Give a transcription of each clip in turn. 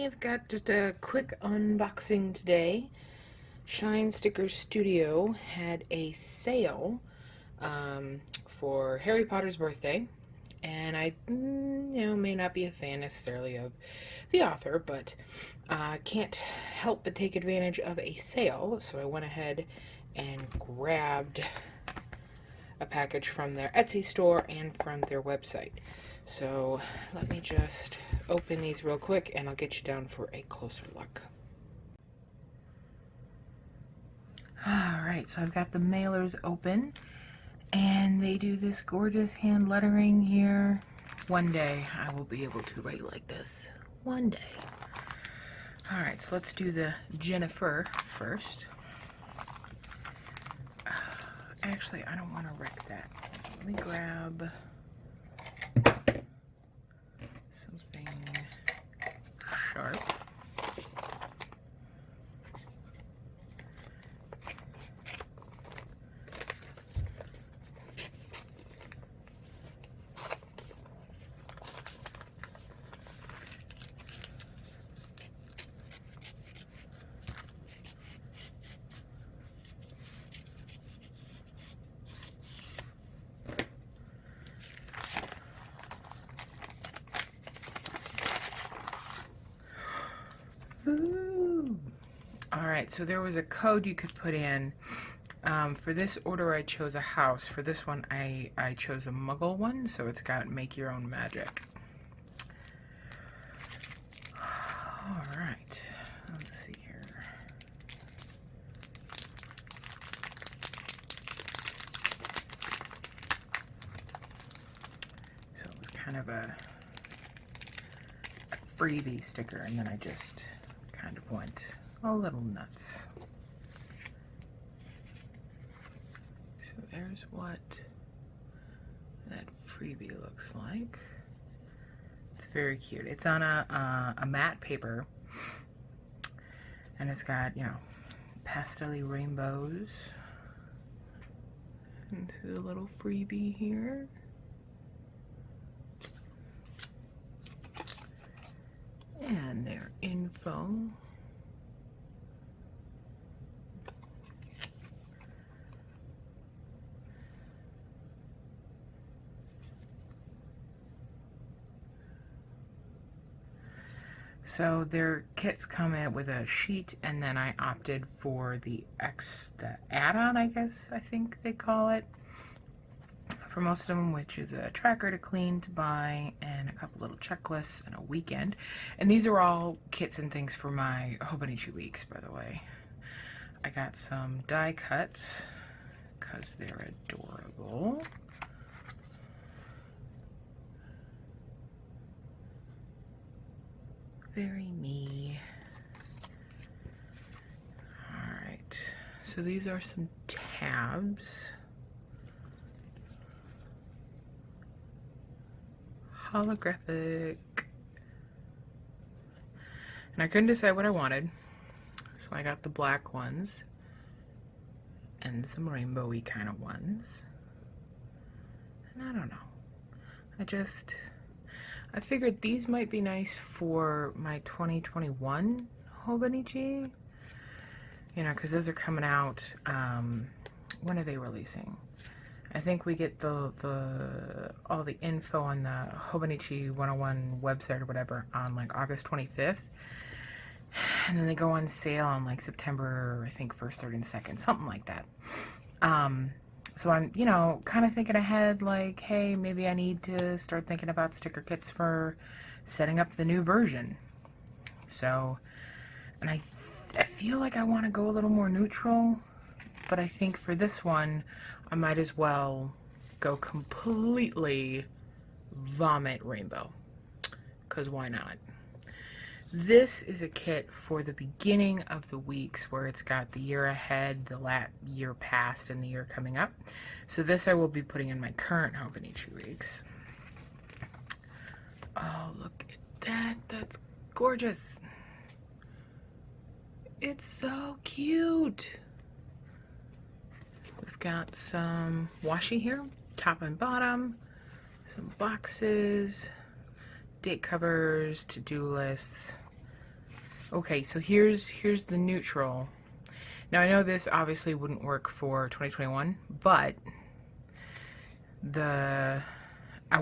I've got just a quick unboxing today. Shine Sticker Studio had a sale for Harry Potter's birthday, and I, may not be a fan necessarily of the author, but can't help but take advantage of a sale, so I went ahead and grabbed a package from their Etsy store and from their website. So let me just open these real quick and I'll get you down for a closer look. Alright, so I've got the mailers open and they do this gorgeous hand lettering here. One day I will be able to write like this. One day. Alright, so let's do the Jennifer first. Actually, I don't want to wreck that. Let me grab something sharp. Ooh. All right, so there was a code you could put in. For this order, I chose a house. For this one, I chose a Muggle one, so it's got make your own magic. All right, let's see here. So it was kind of a freebie sticker, and then I just kind of went a little nuts. So there's what that freebie looks like. It's very cute. It's on a matte paper, and it's got, pastel-y rainbows. And the little freebie here. And their info. So their kits come in with a sheet, and then I opted for the add-on, I think they call it, for most of them, which is a tracker to clean, to buy, and a couple little checklists, and a weekend. And these are all kits and things for my Hobonichi weeks, by the way. I got some die cuts, because they're adorable. Very me. Alright, so these are some tabs. Holographic. And I couldn't decide what I wanted, so I got the black ones and some rainbowy kind of ones. And I don't know. I figured these might be nice for my 2021 Hobonichi. Because those are coming out, when are they releasing? I think we get all the info on the Hobonichi 101 website or whatever on like August 25th. And then they go on sale on like September, I think 1st, 3rd, and 2nd, something like that. So I'm, kind of thinking ahead, like, hey, maybe I need to start thinking about sticker kits for setting up the new version. So, and I feel like I want to go a little more neutral, but I think for this one, I might as well go completely vomit rainbow, because why not? This is a kit for the beginning of the weeks, where it's got the year ahead, the year past, and the year coming up. So this I will be putting in my current Hobonichi weeks. Oh, look at that. That's gorgeous. It's so cute. We've got some washi here, top and bottom, some boxes, date covers, to-do lists, Okay, so here's the neutral. Now I know this obviously wouldn't work for 2021, but I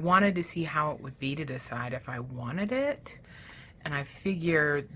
wanted to see how it would be to decide if I wanted it, and I figure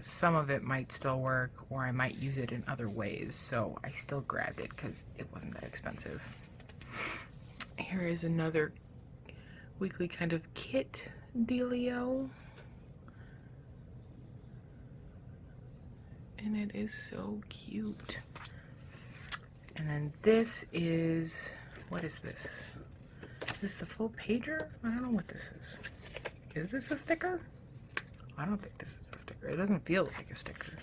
some of it might still work, or I might use it in other ways, so I still grabbed it because it wasn't that expensive. Here is another weekly kind of kit dealio. And it is so cute. And then this is, what is this? Is this the full pager? I don't know what this is. Is this a sticker? I don't think this is a sticker. It doesn't feel like a sticker.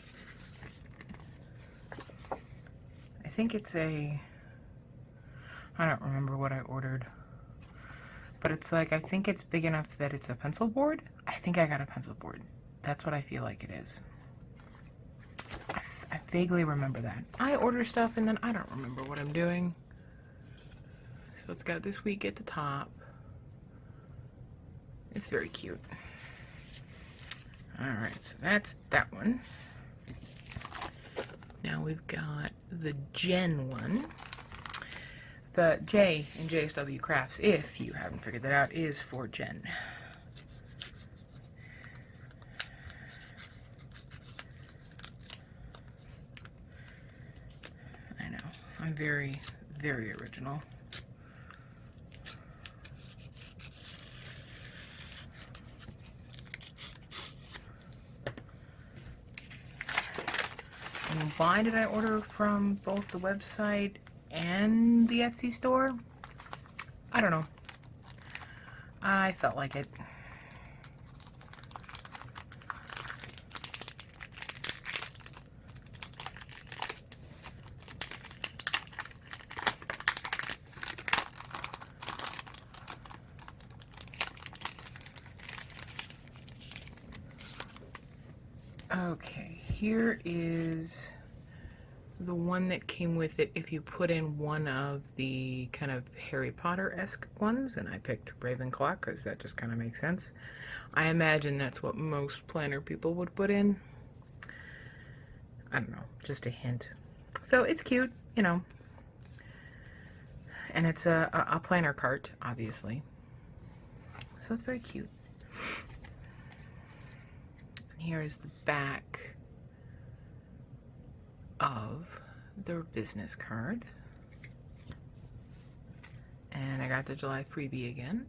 I think it's I don't remember what I ordered. But it's like, I think it's big enough that it's a pencil board. I think I got a pencil board. That's what I feel like it is. I vaguely remember that. I order stuff and then I don't remember what I'm doing. So it's got this week at the top. It's very cute. Alright, so that's that one. Now we've got the Jen one. The J in JSW Crafts, if you haven't figured that out, is for Jen. I know, I'm very, very original. And why did I order from both the website and the Etsy store? I don't know. I felt like it. Okay, here is the one that came with it if you put in one of the kind of Harry Potter-esque ones, and I picked Ravenclaw because that just kind of makes sense. I imagine that's what most planner people would put in. I don't know, just a hint. So it's cute, you know. And it's a planner cart, obviously. So it's very cute. Here is the back of the business card. And I got the July freebie again.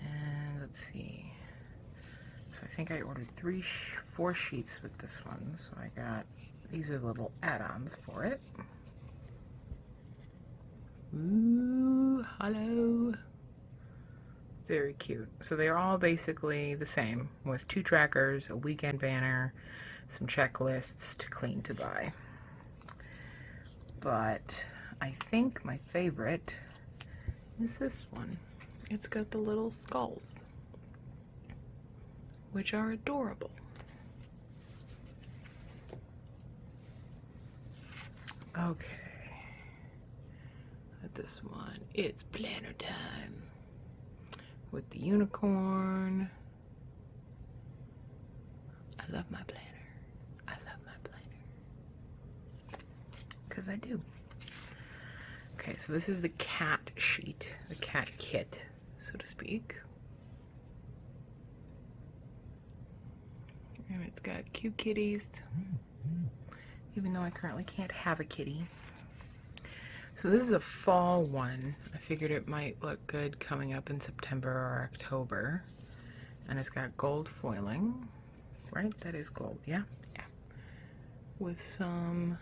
And let's see. So I think I ordered 4 sheets with this one. So I got, these are the little add-ons for it. Ooh, hello. Very cute. So they're all basically the same, with 2 trackers, a weekend banner, some checklists to clean to buy. But I think my favorite is this one. It's got the little skulls, which are adorable. Okay. This one, it's planner time. With the unicorn. I love my planner. I love my planner. Because I do. Okay, so this is the cat sheet, the cat kit, so to speak. And it's got cute kitties, even though I currently can't have a kitty. So this is a fall one. I figured it might look good coming up in September or October. And it's got gold foiling, right? That is gold, yeah? Yeah. With some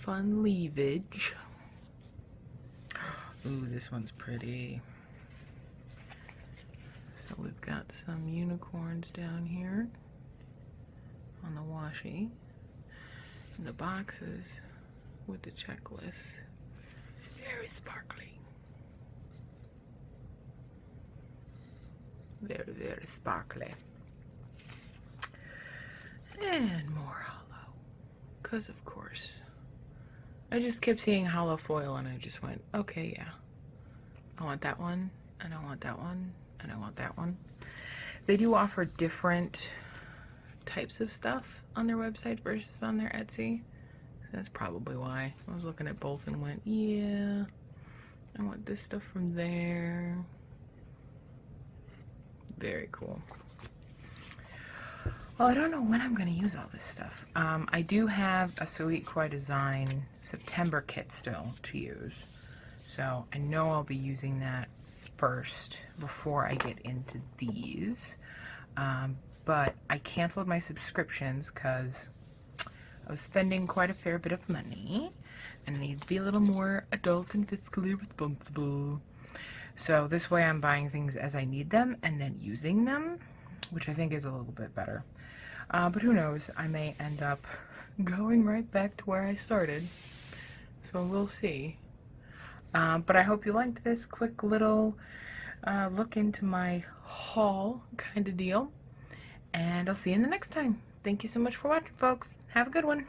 fun leavage. Ooh, this one's pretty. So we've got some unicorns down here on the washi. And the boxes with the checklist. Very sparkly. Very, very sparkly. And more hollow. Because of course. I just kept seeing hollow foil and I just went, okay, yeah. I want that one, and I want that one, and I want that one. They do offer different types of stuff on their website versus on their Etsy. That's probably why. I was looking at both and went, yeah, I want this stuff from there. Very cool. Well, I don't know when I'm going to use all this stuff. I do have a Sweet Koi Design September kit still to use. So I know I'll be using that first before I get into these. But I canceled my subscriptions because I was spending quite a fair bit of money and I need to be a little more adult and fiscally responsible. So this way I'm buying things as I need them and then using them, which I think is a little bit better. But who knows, I may end up going right back to where I started. So we'll see. But I hope you liked this quick little look into my haul kind of deal. And I'll see you in the next time. Thank you so much for watching, folks. Have a good one.